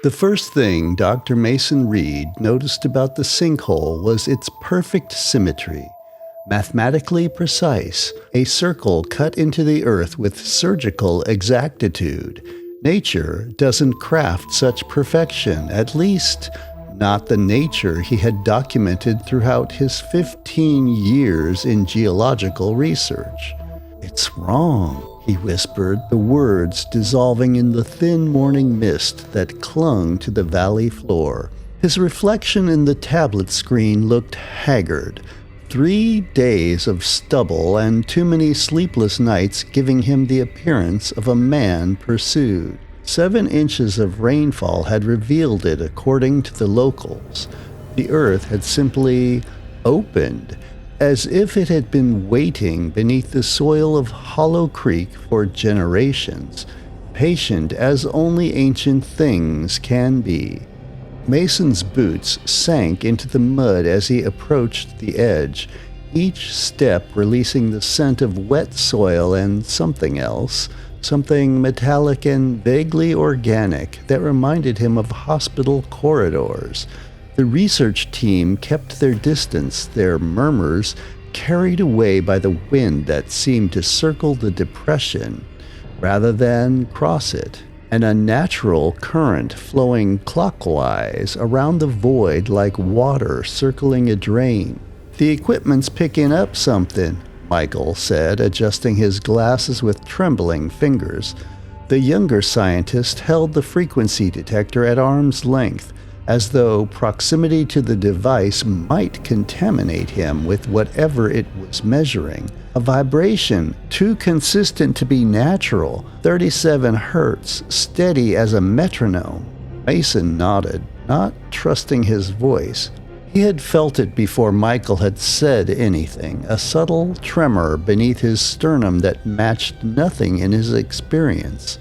The first thing Dr. Mason Reed noticed about the sinkhole was its perfect symmetry. Mathematically precise, a circle cut into the earth with surgical exactitude. Nature doesn't craft such perfection, at least not the nature he had documented throughout his 15 years in geological research. "It's wrong," he whispered, the words dissolving in the thin morning mist that clung to the valley floor. His reflection in the tablet screen looked haggard. 3 days of stubble and too many sleepless nights giving him the appearance of a man pursued. 7 inches of rainfall had revealed it according to the locals. The earth had simply opened, as if it had been waiting beneath the soil of Hollow Creek for generations, patient as only ancient things can be. Mason's boots sank into the mud as he approached the edge, each step releasing the scent of wet soil and something else, something metallic and vaguely organic that reminded him of hospital corridors. The research team kept their distance, their murmurs carried away by the wind that seemed to circle the depression rather than cross it, an unnatural current flowing clockwise around the void like water circling a drain. "The equipment's picking up something," Michael said, adjusting his glasses with trembling fingers. The younger scientist held the frequency detector at arm's length, as though proximity to the device might contaminate him with whatever it was measuring. A vibration too consistent to be natural, 37 hertz, steady as a metronome. Mason nodded, not trusting his voice. He had felt it before Michael had said anything, a subtle tremor beneath his sternum that matched nothing in his experience.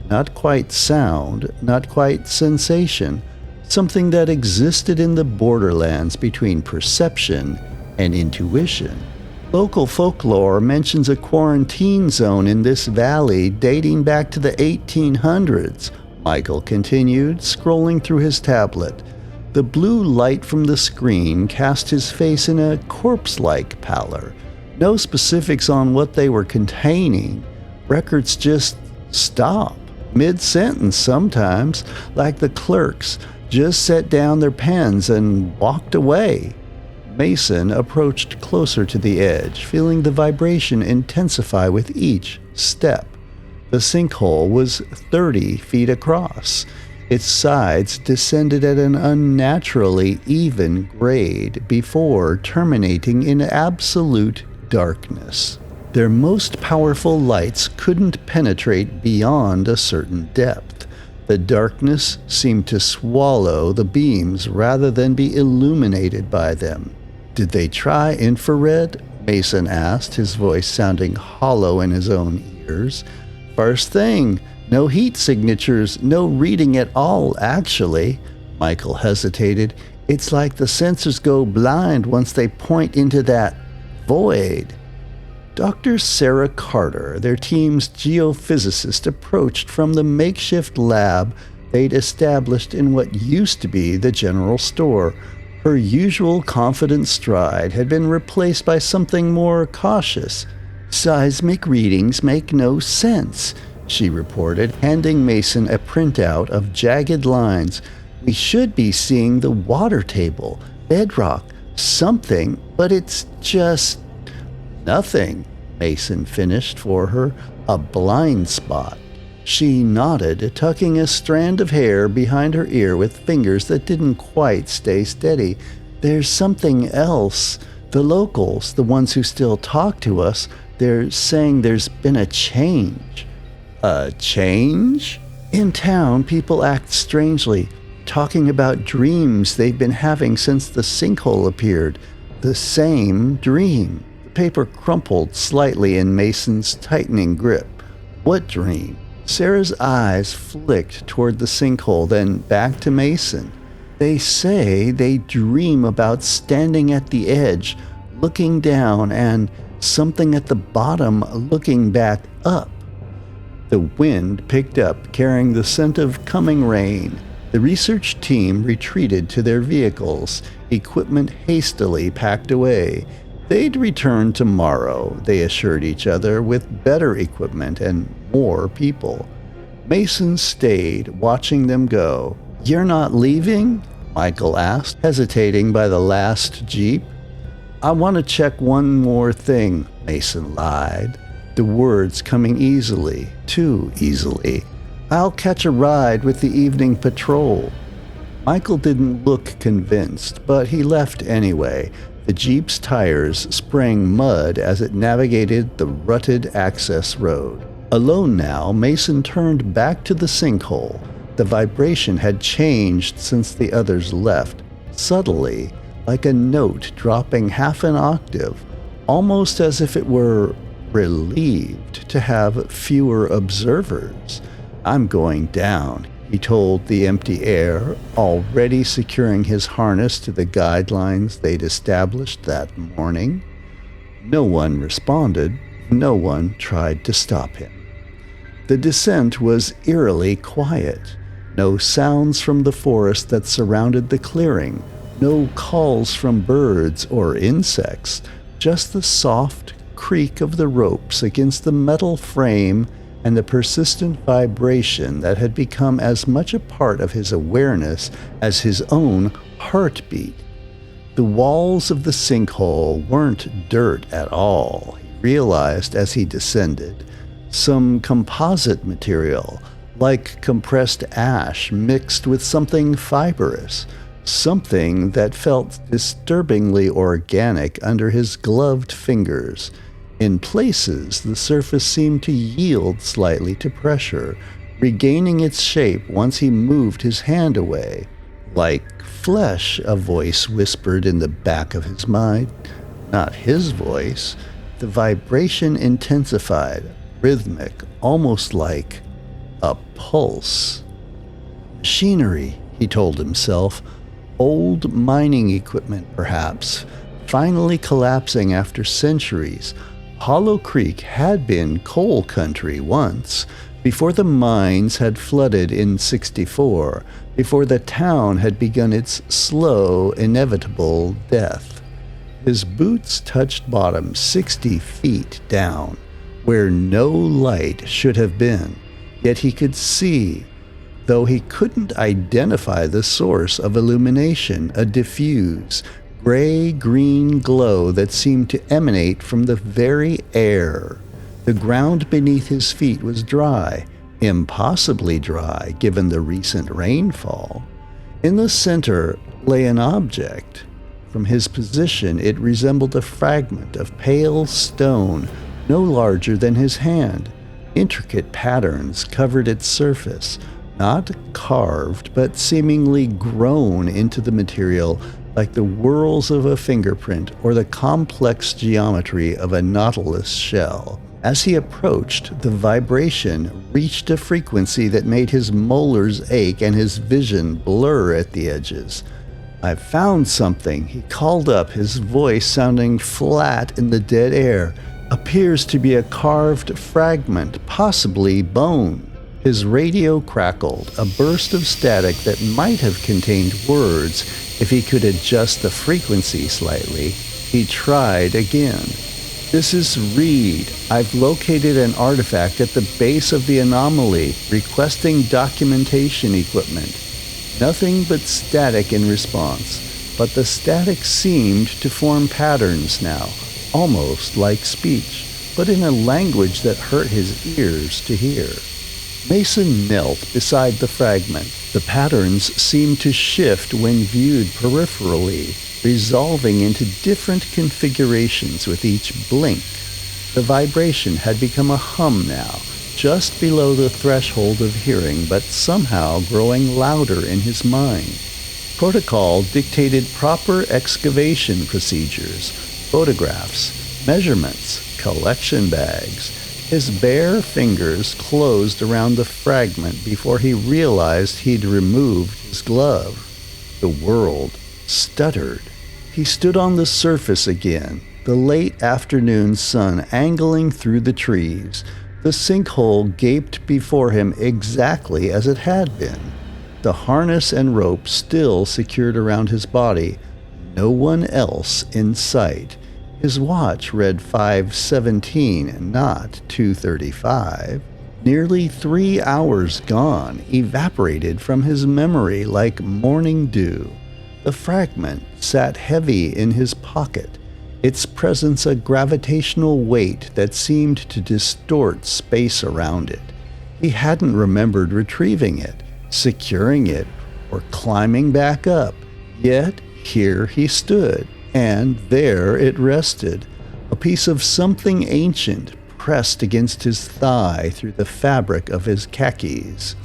Not quite sound, not quite sensation, something that existed in the borderlands between perception and intuition. Local folklore mentions a quarantine zone in this valley dating back to the 1800s, Michael continued, scrolling through his tablet. The blue light from the screen cast his face in a corpse-like pallor. No specifics on what they were containing. Records just stop, mid-sentence sometimes, like the clerks just set down their pens and walked away. Mason approached closer to the edge, feeling the vibration intensify with each step. The sinkhole was 30 feet across. Its sides descended at an unnaturally even grade before terminating in absolute darkness. Their most powerful lights couldn't penetrate beyond a certain depth. The darkness seemed to swallow the beams rather than be illuminated by them. "Did they try infrared?" Mason asked, his voice sounding hollow in his own ears. "First thing. No heat signatures, no reading at all, actually." Michael hesitated. "It's like the sensors go blind once they point into that void." Dr. Sarah Carter, their team's geophysicist, approached from the makeshift lab they'd established in what used to be the general store. Her usual confident stride had been replaced by something more cautious. "Seismic readings make no sense," she reported, handing Mason a printout of jagged lines. "We should be seeing the water table, bedrock, something, but it's just nothing," Mason finished for her. "A blind spot." She nodded, tucking a strand of hair behind her ear with fingers that didn't quite stay steady. "There's something else. The locals, the ones who still talk to us, they're saying there's been a change." "A change?" "In town, people act strangely, talking about dreams they've been having since the sinkhole appeared. The same dream." The paper crumpled slightly in Mason's tightening grip. "What dream?" Sarah's eyes flicked toward the sinkhole, then back to Mason. "They say they dream about standing at the edge, looking down, and something at the bottom looking back up." The wind picked up, carrying the scent of coming rain. The research team retreated to their vehicles, equipment hastily packed away. They'd return tomorrow, they assured each other, with better equipment and more people. Mason stayed, watching them go. "You're not leaving?" Michael asked, hesitating by the last jeep. "I want to check one more thing," Mason lied, the words coming easily, too easily. "I'll catch a ride with the evening patrol." Michael didn't look convinced, but he left anyway. The jeep's tires spraying mud as it navigated the rutted access road. Alone now, Mason turned back to the sinkhole. The vibration had changed since the others left, subtly, like a note dropping half an octave, almost as if it were relieved to have fewer observers. "I'm going down," he told the empty air, already securing his harness to the guidelines they'd established that morning. No one responded. No one tried to stop him. The descent was eerily quiet. No sounds from the forest that surrounded the clearing. No calls from birds or insects. Just the soft creak of the ropes against the metal frame and the persistent vibration that had become as much a part of his awareness as his own heartbeat. The walls of the sinkhole weren't dirt at all, he realized as he descended. Some composite material, like compressed ash mixed with something fibrous, something that felt disturbingly organic under his gloved fingers. In places, the surface seemed to yield slightly to pressure, regaining its shape once he moved his hand away. "Like flesh," a voice whispered in the back of his mind. Not his voice. The vibration intensified, rhythmic, almost like a pulse. "Machinery," he told himself. Old mining equipment, perhaps, finally collapsing after centuries. Hollow Creek had been coal country once, before the mines had flooded in '64, before the town had begun its slow, inevitable death. His boots touched bottom 60 feet down, where no light should have been, yet he could see, though he couldn't identify the source of illumination, a diffuse, gray-green glow that seemed to emanate from the very air. The ground beneath his feet was dry, impossibly dry given the recent rainfall. In the center lay an object. From his position, it resembled a fragment of pale stone, no larger than his hand. Intricate patterns covered its surface, not carved, but seemingly grown into the material like the whorls of a fingerprint or the complex geometry of a nautilus shell. As he approached, the vibration reached a frequency that made his molars ache and his vision blur at the edges. "I've found something," he called up, his voice sounding flat in the dead air. "Appears to be a carved fragment, possibly bone." His radio crackled, a burst of static that might have contained words if he could adjust the frequency slightly. He tried again. "This is Reed. I've located an artifact at the base of the anomaly, requesting documentation equipment." Nothing but static in response, but the static seemed to form patterns now, almost like speech, but in a language that hurt his ears to hear. Mason knelt beside the fragment. The patterns seemed to shift when viewed peripherally, resolving into different configurations with each blink. The vibration had become a hum now, just below the threshold of hearing, but somehow growing louder in his mind. Protocol dictated proper excavation procedures, photographs, measurements, collection bags. His bare fingers closed around the fragment before he realized he'd removed his glove. The world stuttered. He stood on the surface again, the late afternoon sun angling through the trees. The sinkhole gaped before him exactly as it had been. the harness and rope still secured around his body, no one else in sight. His watch read 5:17, not 2:35. Nearly 3 hours gone, evaporated from his memory like morning dew. The fragment sat heavy in his pocket, its presence a gravitational weight that seemed to distort space around it. He hadn't remembered retrieving it, securing it, or climbing back up. Yet here he stood, and there it rested, a piece of something ancient pressed against his thigh through the fabric of his khakis.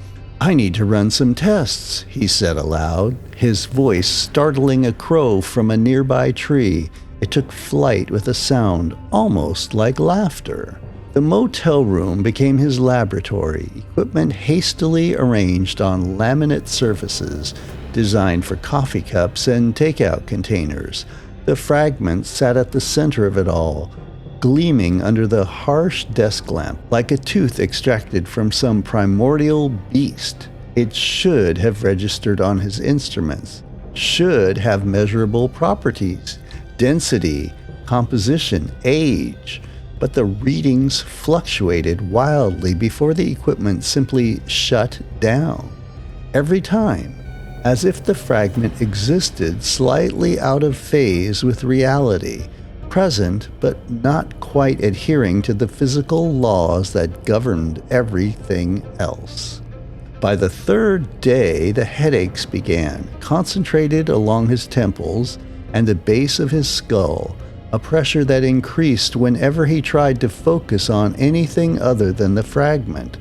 "I need to run some tests," he said aloud, his voice startling a crow from a nearby tree. It took flight with a sound almost like laughter. The motel room became his laboratory, equipment hastily arranged on laminate surfaces designed for coffee cups and takeout containers. The fragment sat at the center of it all, gleaming under the harsh desk lamp like a tooth extracted from some primordial beast. It should have registered on his instruments, should have measurable properties, density, composition, age, but the readings fluctuated wildly before the equipment simply shut down. Every time, as if the fragment existed slightly out of phase with reality, present but not quite adhering to the physical laws that governed everything else. By the third day, the headaches began, concentrated along his temples and the base of his skull, a pressure that increased whenever he tried to focus on anything other than the fragment.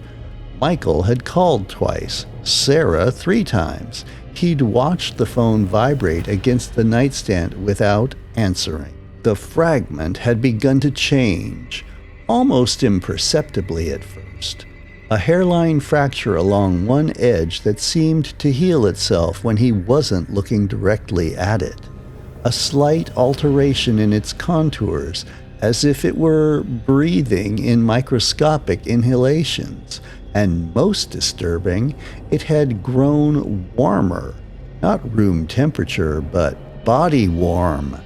Michael had called twice, Sarah 3 times. He'd watched the phone vibrate against the nightstand without answering. The fragment had begun to change, almost imperceptibly at first. A hairline fracture along one edge that seemed to heal itself when he wasn't looking directly at it. A slight alteration in its contours, as if it were breathing in microscopic inhalations. And most disturbing, it had grown warmer, not room temperature, but body warm,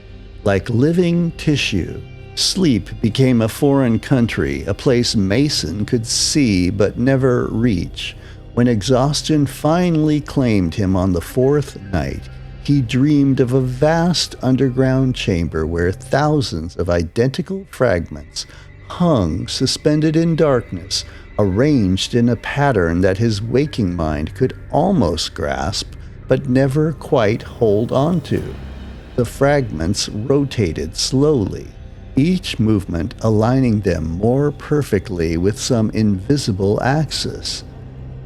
like living tissue. Sleep became a foreign country, a place Mason could see but never reach. When exhaustion finally claimed him on the 4th night, he dreamed of a vast underground chamber where thousands of identical fragments hung suspended in darkness, arranged in a pattern that his waking mind could almost grasp but never quite hold on to. The fragments rotated slowly, each movement aligning them more perfectly with some invisible axis.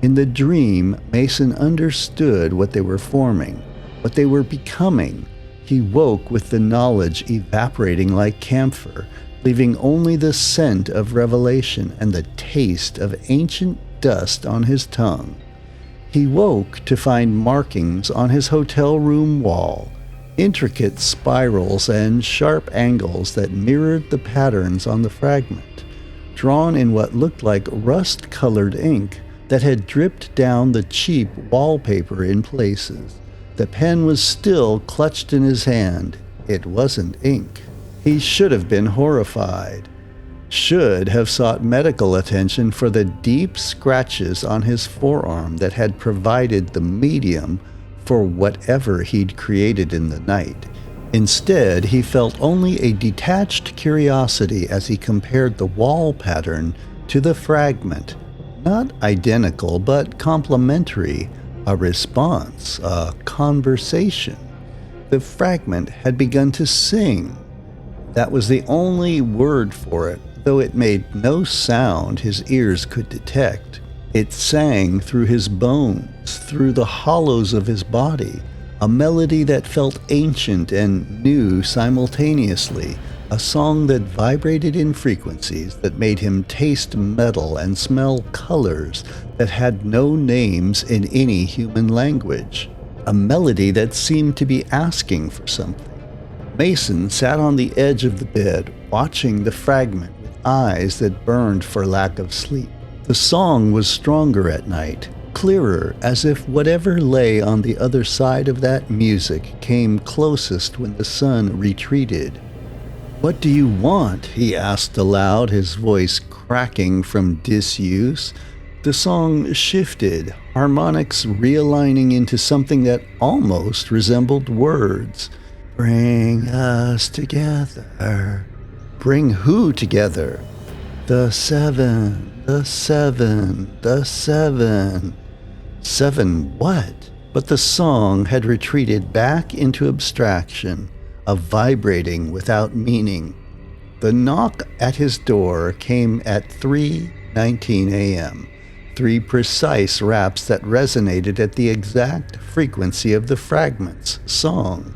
In the dream, Mason understood what they were forming, what they were becoming. He woke with the knowledge evaporating like camphor, leaving only the scent of revelation and the taste of ancient dust on his tongue. He woke to find markings on his hotel room wall, intricate spirals and sharp angles that mirrored the patterns on the fragment, drawn in what looked like rust-colored ink that had dripped down the cheap wallpaper in places. The pen was still clutched in his hand. It wasn't ink. He should have been horrified, should have sought medical attention for the deep scratches on his forearm that had provided the medium for whatever he'd created in the night. Instead, he felt only a detached curiosity as he compared the wall pattern to the fragment. Not identical, but complementary, a response, a conversation. The fragment had begun to sing. That was the only word for it, though it made no sound his ears could detect. It sang through his bones, through the hollows of his body, a melody that felt ancient and new simultaneously, a song that vibrated in frequencies that made him taste metal and smell colors that had no names in any human language, a melody that seemed to be asking for something. Mason sat on the edge of the bed, watching the fragment with eyes that burned for lack of sleep. The song was stronger at night, clearer, as if whatever lay on the other side of that music came closest when the sun retreated. "What do you want?" he asked aloud, his voice cracking from disuse. The song shifted, harmonics realigning into something that almost resembled words. "Bring us together." Bring who together? "The seven, the seven, the seven." Seven what? But the song had retreated back into abstraction, a vibrating without meaning. The knock at his door came at 3:19 a.m., 3 precise raps that resonated at the exact frequency of the Fragment's song.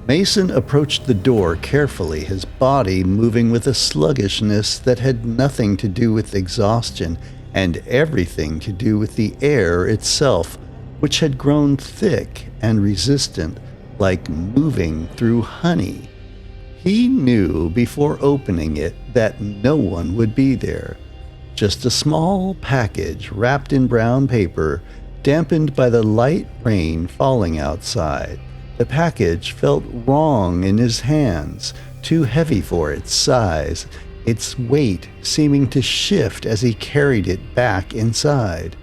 Mason approached the door carefully, his body moving with a sluggishness that had nothing to do with exhaustion and everything to do with the air itself, which had grown thick and resistant, like moving through honey. He knew before opening it that no one would be there. Just a small package wrapped in brown paper, dampened by the light rain falling outside. The package felt wrong in his hands, too heavy for its size, its weight seeming to shift as he carried it back inside.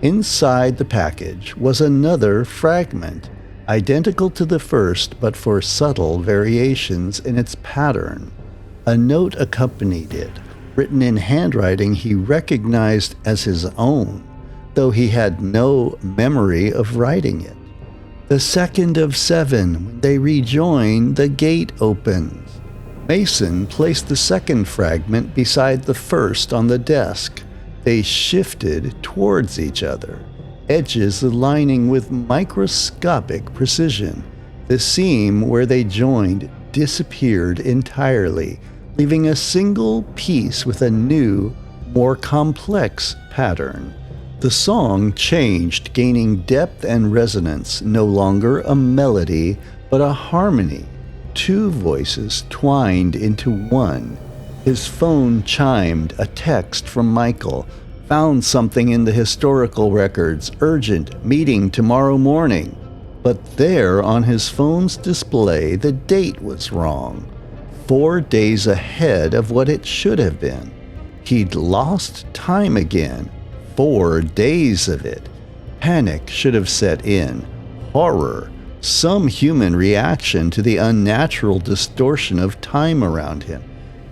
Inside the package was another fragment, identical to the first but for subtle variations in its pattern. A note accompanied it, written in handwriting he recognized as his own, though he had no memory of writing it. "The second of 7, when they rejoin, the gate opens." Mason placed the second fragment beside the first on the desk. They shifted towards each other, edges aligning with microscopic precision. The seam where they joined disappeared entirely, leaving a single piece with a new, more complex pattern. The song changed, gaining depth and resonance, no longer a melody, but a harmony. 2 voices twined into one. His phone chimed, a text from Michael. "Found something in the historical records. Urgent. Meeting tomorrow morning." But there on his phone's display, the date was wrong. 4 days ahead of what it should have been. He'd lost time again. 4 days of it. Panic should have set in. Horror. Some human reaction to the unnatural distortion of time around him.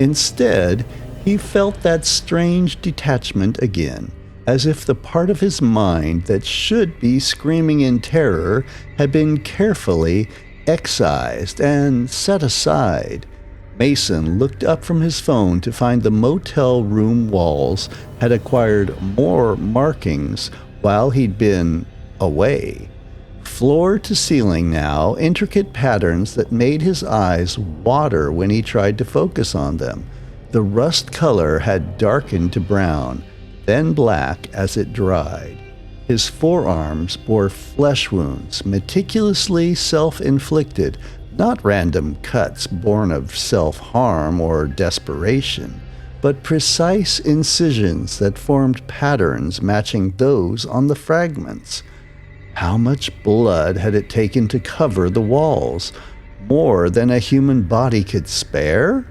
Instead, he felt that strange detachment again, as if the part of his mind that should be screaming in terror had been carefully excised and set aside. Mason looked up from his phone to find the motel room walls had acquired more markings while he'd been away. Floor to ceiling now, intricate patterns that made his eyes water when he tried to focus on them. The rust color had darkened to brown, then black as it dried. His forearms bore flesh wounds, meticulously self-inflicted, not random cuts born of self-harm or desperation, but precise incisions that formed patterns matching those on the fragments. How much blood had it taken to cover the walls? More than a human body could spare?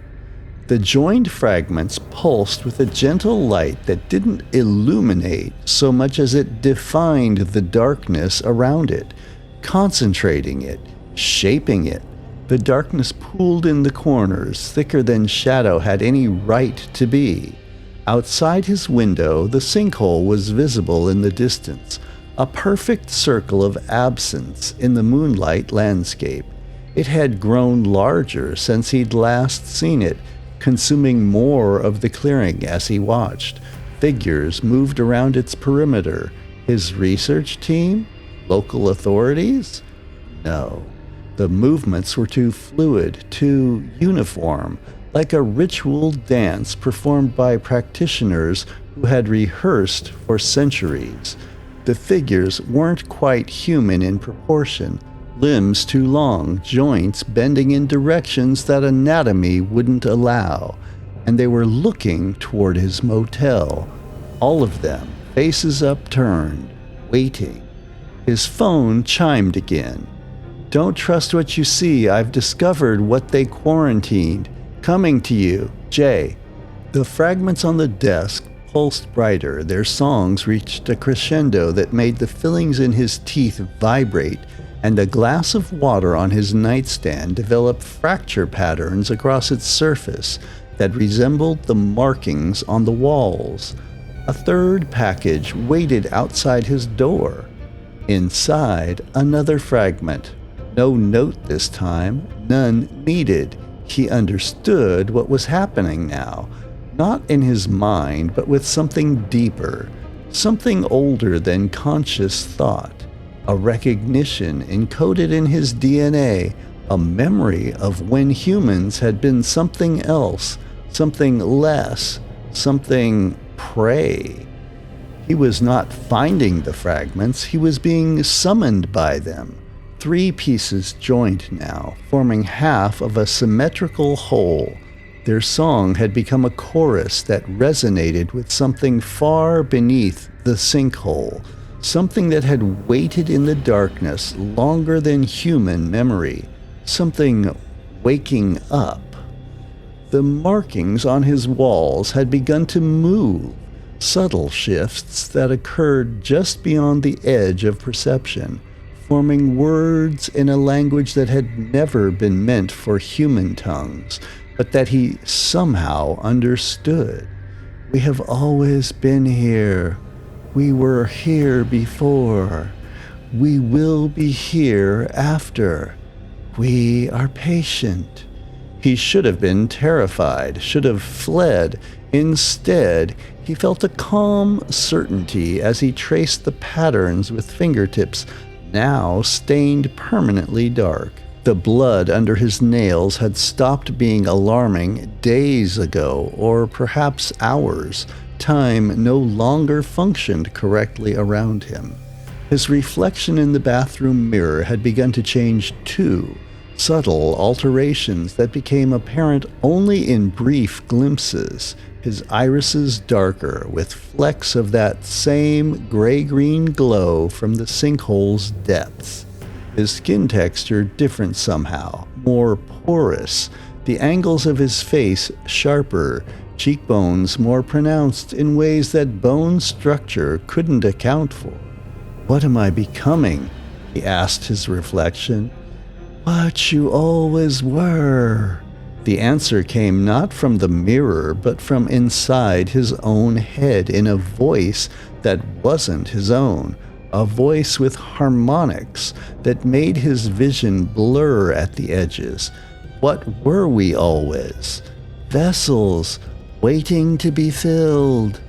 The joined fragments pulsed with a gentle light that didn't illuminate so much as it defined the darkness around it, concentrating it, shaping it. The darkness pooled in the corners, thicker than shadow had any right to be. Outside his window, the sinkhole was visible in the distance, a perfect circle of absence in the moonlight landscape. It had grown larger since he'd last seen it, consuming more of the clearing as he watched. Figures moved around its perimeter. His research team? Local authorities? No. The movements were too fluid, too uniform, like a ritual dance performed by practitioners who had rehearsed for centuries. The figures weren't quite human in proportion, limbs too long, joints bending in directions that anatomy wouldn't allow, and they were looking toward his motel, all of them, faces upturned, waiting. His phone chimed again. "Don't trust what you see. I've discovered what they quarantined. Coming to you, Jay." The fragments on the desk pulsed brighter. Their songs reached a crescendo that made the fillings in his teeth vibrate, and a glass of water on his nightstand developed fracture patterns across its surface that resembled the markings on the walls. A third package waited outside his door. Inside, another fragment. No note this time, none needed. He understood what was happening now, not in his mind, but with something deeper, something older than conscious thought. A recognition encoded in his DNA, a memory of when humans had been something else, something less, something prey. He was not finding the fragments, he was being summoned by them. 3 pieces joined now, forming half of a symmetrical whole. Their song had become a chorus that resonated with something far beneath the sinkhole, something that had waited in the darkness longer than human memory, something waking up. The markings on his walls had begun to move, subtle shifts that occurred just beyond the edge of perception, forming words in a language that had never been meant for human tongues, but that he somehow understood. "We have always been here. We were here before. We will be here after. We are patient." He should have been terrified, should have fled. Instead, he felt a calm certainty as he traced the patterns with fingertips now stained permanently dark. The blood under his nails had stopped being alarming days ago, or perhaps hours. Time no longer functioned correctly around him. His reflection in the bathroom mirror had begun to change too, subtle alterations that became apparent only in brief glimpses. His irises darker, with flecks of that same gray-green glow from the sinkhole's depths. His skin texture different somehow, more porous, the angles of his face sharper, cheekbones more pronounced in ways that bone structure couldn't account for. "What am I becoming?" he asked his reflection. "What you always were." The answer came not from the mirror, but from inside his own head in a voice that wasn't his own, a voice with harmonics that made his vision blur at the edges. What were we always? Vessels, waiting to be filled.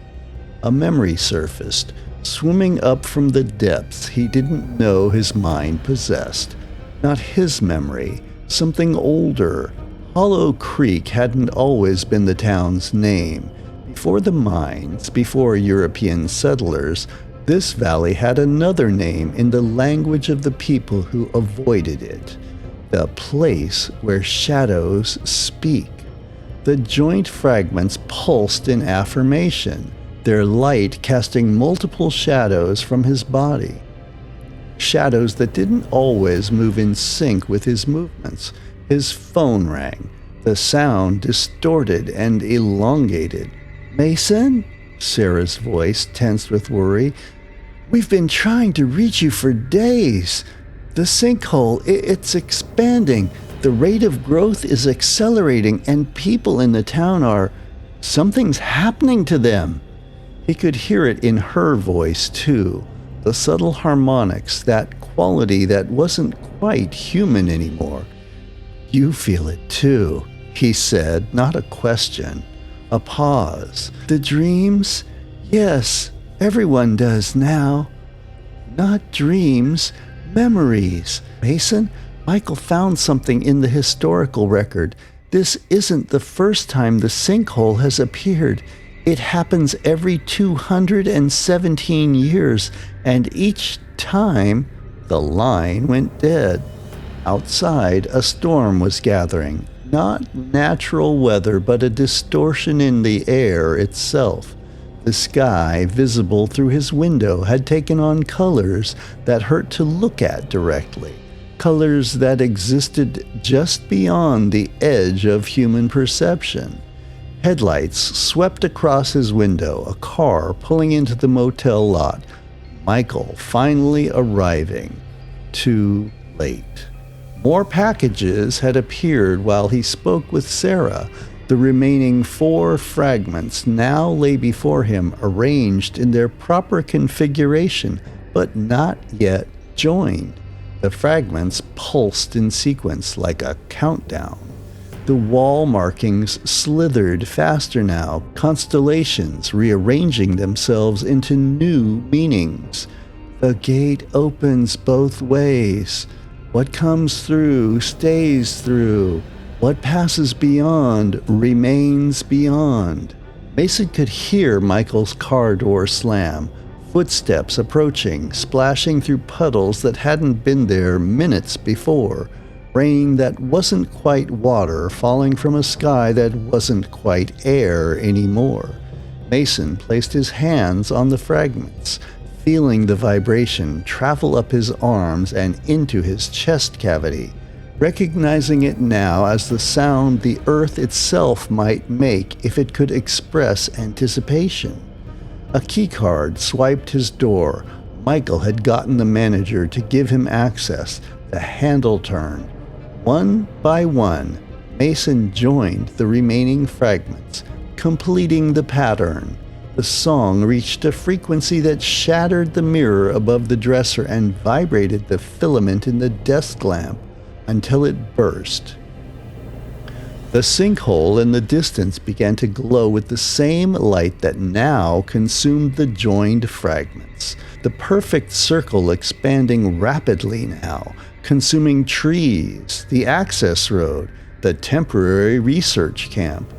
A memory surfaced, swimming up from the depths he didn't know his mind possessed. Not his memory, something older. Hollow Creek hadn't always been the town's name. Before the mines, before European settlers, this valley had another name in the language of the people who avoided it. The place where shadows speak. The joint fragments pulsed in affirmation, their light casting multiple shadows from his body. Shadows that didn't always move in sync with his movements. His phone rang, the sound distorted and elongated. "Mason?" Sarah's voice tensed with worry. "We've been trying to reach you for days. The sinkhole, it's expanding. The rate of growth is accelerating, and people in the town are... something's happening to them." He could hear it in her voice, too. The subtle harmonics, that quality that wasn't quite human anymore. "You feel it too," he said, not a question. A pause. "The dreams? Yes, everyone does now." "Not dreams, memories. Mason, Michael found something in the historical record. This isn't the first time the sinkhole has appeared. It happens every 217 years, and each time the line went dead. Outside, a storm was gathering. Not natural weather, but a distortion in the air itself. The sky, visible through his window, had taken on colors that hurt to look at directly. Colors that existed just beyond the edge of human perception. Headlights swept across his window, a car pulling into the motel lot. Michael finally arriving. Too late. More packages had appeared while he spoke with Sarah. The remaining 4 fragments now lay before him, arranged in their proper configuration, but not yet joined. The fragments pulsed in sequence like a countdown. The wall markings slithered faster now, constellations rearranging themselves into new meanings. The gate opens both ways. What comes through stays through. What passes beyond remains beyond. Mason could hear Michael's car door slam, footsteps approaching, splashing through puddles that hadn't been there minutes before, rain that wasn't quite water falling from a sky that wasn't quite air anymore. Mason placed his hands on the fragments, feeling the vibration travel up his arms and into his chest cavity, recognizing it now as the sound the earth itself might make if it could express anticipation. A keycard swiped his door. Michael had gotten the manager to give him access. The handle turned. One by one, Mason joined the remaining fragments, completing the pattern. The song reached a frequency that shattered the mirror above the dresser and vibrated the filament in the desk lamp until it burst. The sinkhole in the distance began to glow with the same light that now consumed the joined fragments. The perfect circle expanding rapidly now, consuming trees, the access road, the temporary research camp.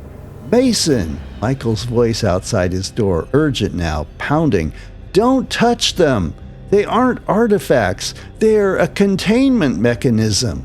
"Mason!" Michael's voice outside his door, urgent now, pounding. "Don't touch them! They aren't artifacts. They're a containment mechanism."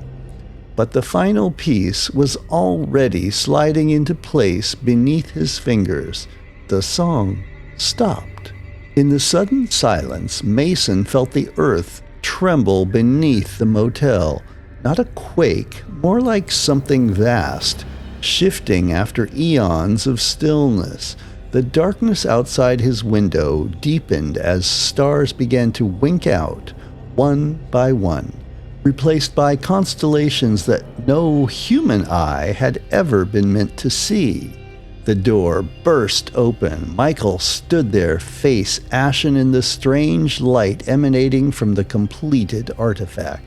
But the final piece was already sliding into place beneath his fingers. The song stopped. In the sudden silence, Mason felt the earth tremble beneath the motel. Not a quake, more like something vast, shifting after eons of stillness. The darkness outside his window deepened as stars began to wink out, one by one, replaced by constellations that no human eye had ever been meant to see. The door burst open. Michael stood there, face ashen in the strange light emanating from the completed artifact.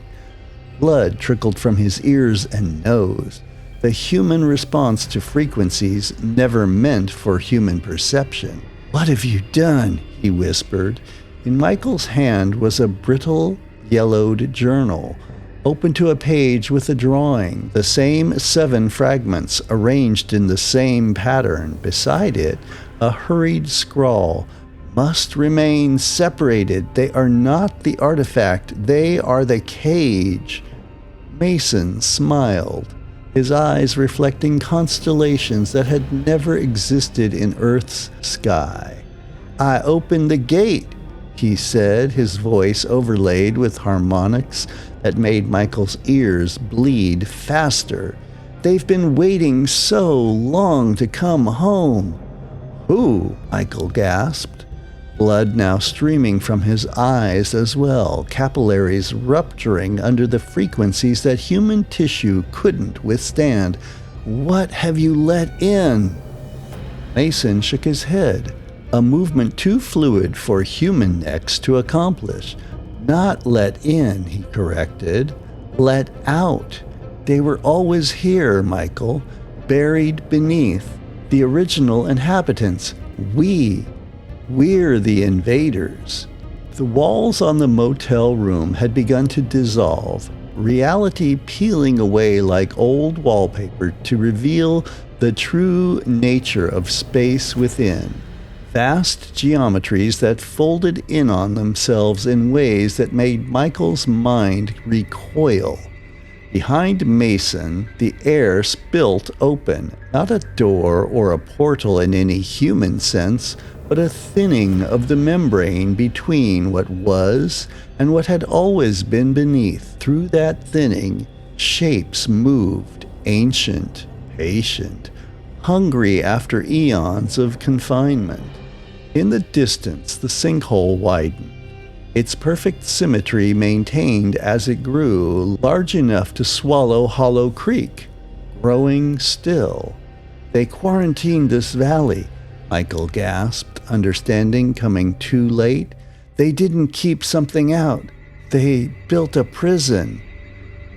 Blood trickled from his ears and nose. The human response to frequencies never meant for human perception. "What have you done?" he whispered. In Michael's hand was a brittle, yellowed journal, open to a page with a drawing, the same 7 fragments arranged in the same pattern. Beside it, a hurried scrawl. "Must remain separated. They are not the artifact. They are the cage." Mason smiled, his eyes reflecting constellations that had never existed in Earth's sky. "I opened the gate," he said, his voice overlaid with harmonics that made Michael's ears bleed faster. "They've been waiting so long to come home." "Who?" Michael gasped. Blood now streaming from his eyes as well, capillaries rupturing under the frequencies that human tissue couldn't withstand. "What have you let in?" Mason shook his head, a movement too fluid for human necks to accomplish. "Not let in," he corrected. "Let out. They were always here, Michael, buried beneath. The original inhabitants. We're the invaders." The walls on the motel room had begun to dissolve, reality peeling away like old wallpaper to reveal the true nature of space within. Vast geometries that folded in on themselves in ways that made Michael's mind recoil. Behind Mason, the air spilt open, not a door or a portal in any human sense, but a thinning of the membrane between what was and what had always been beneath. Through that thinning, shapes moved, ancient, patient, hungry after eons of confinement. In the distance, the sinkhole widened, its perfect symmetry maintained as it grew, large enough to swallow Hollow Creek, growing still. "They quarantined this valley," Michael gasped, understanding coming too late. "They didn't keep something out. They built a prison."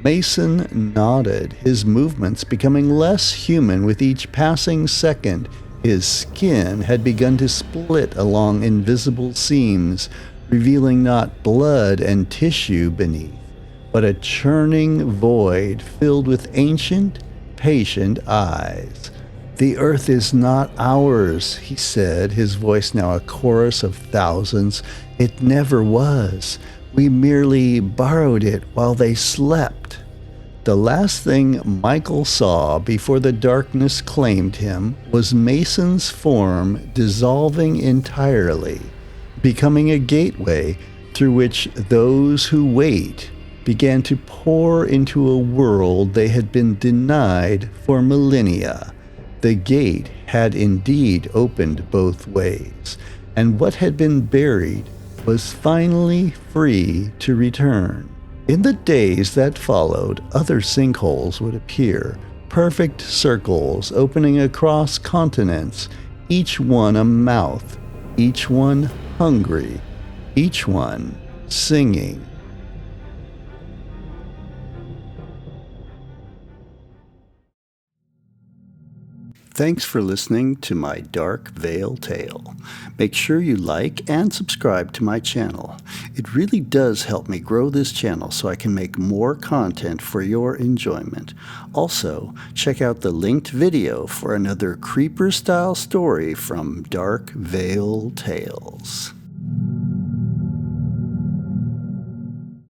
Mason nodded, his movements becoming less human with each passing second. His skin had begun to split along invisible seams, revealing not blood and tissue beneath, but a churning void filled with ancient, patient eyes. "The earth is not ours," he said, his voice now a chorus of thousands. "It never was. We merely borrowed it while they slept." The last thing Michael saw before the darkness claimed him was Mason's form dissolving entirely, becoming a gateway through which those who wait began to pour into a world they had been denied for millennia. The gate had indeed opened both ways, and what had been buried was finally free to return. In the days that followed, other sinkholes would appear, perfect circles opening across continents, each one a mouth, each one hungry, each one singing. Thanks for listening to my Dark Veil tale. Make sure you like and subscribe to my channel. It really does help me grow this channel so I can make more content for your enjoyment. Also, check out the linked video for another creeper-style story from Dark Veil Tales.